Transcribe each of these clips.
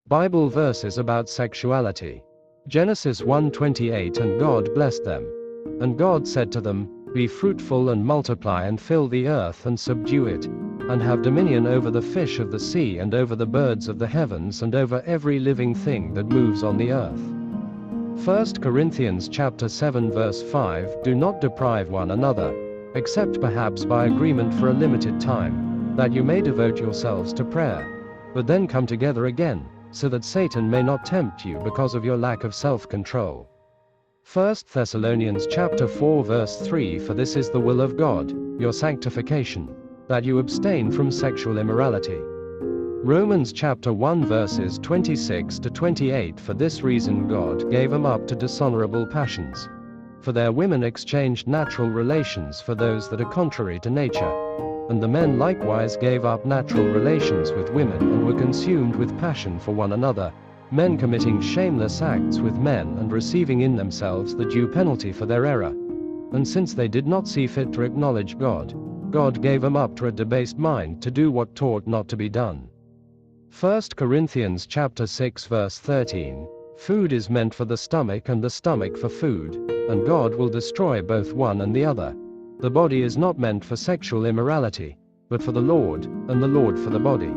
Bible verses about sexuality. Genesis 1:28 And God blessed them. And God said to them, Be fruitful and multiply and fill the earth and subdue it, and have dominion over the fish of the sea and over the birds of the heavens and over every living thing that moves on the earth. 1 Corinthians chapter 7 verse 5 Do not deprive one another, except perhaps by agreement for a limited time, that you may devote yourselves to prayer, but then come together again, so that Satan may not tempt you because of your lack of self-control. 1 Thessalonians chapter 4 verse 3 For this is the will of God, your sanctification, that you abstain from sexual immorality. Romans chapter 1 verses 26 to 28 For this reason God gave them up to dishonorable passions. For their women exchanged natural relations for those that are contrary to nature. And the men likewise gave up natural relations with women and were consumed with passion for one another, men committing shameless acts with men and receiving in themselves the due penalty for their error. And since they did not see fit to acknowledge God, God gave them up to a debased mind to do what ought not to be done. 1 Corinthians chapter 6 verse 13 Food is meant for the stomach and the stomach for food, and God will destroy both one and the other. The body is not meant for sexual immorality, but for the Lord, and the Lord for the body.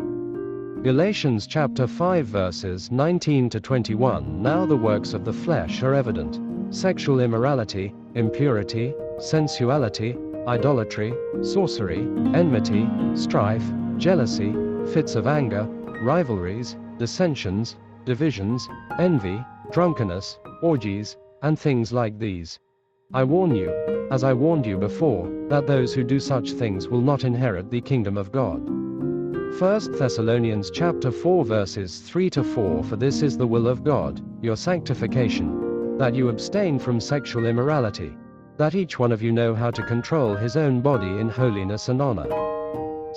Galatians chapter 5 verses 19 to 21 Now the works of the flesh are evident: sexual immorality, impurity, sensuality, idolatry, sorcery, enmity, strife, jealousy, fits of anger, rivalries, dissensions, divisions, envy, drunkenness, orgies, and things like these. I warn you, as I warned you before, that those who do such things will not inherit the kingdom of God. 1 Thessalonians chapter 4 verses 3 to 4 For this is the will of God, your sanctification, that you abstain from sexual immorality, that each one of you know how to control his own body in holiness and honor.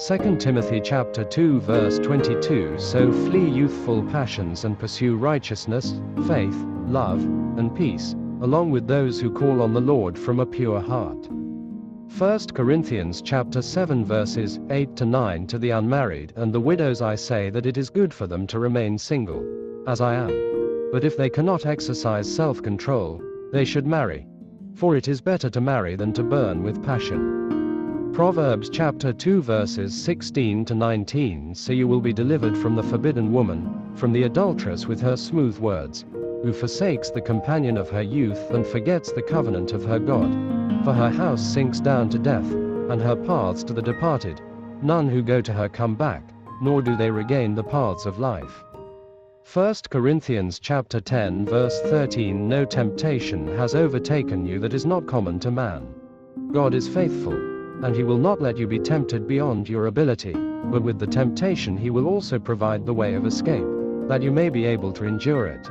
2 Timothy chapter 2 verse 22 So flee youthful passions and pursue righteousness, faith, love, and peace, along with those who call on the Lord from a pure heart. 1 Corinthians chapter 7 verses 8 to 9 To the unmarried and the widows I say that it is good for them to remain single, as I am. But if they cannot exercise self-control, they should marry. For it is better to marry than to burn with passion. Proverbs chapter 2 verses 16 to 19 So you will be delivered from the forbidden woman, from the adulteress with her smooth words, who forsakes the companion of her youth and forgets the covenant of her God. For her house sinks down to death, and her paths to the departed. None who go to her come back, nor do they regain the paths of life. 1 Corinthians chapter 10 verse 13 No temptation has overtaken you that is not common to man. God is faithful, and he will not let you be tempted beyond your ability, but with the temptation he will also provide the way of escape, that you may be able to endure it.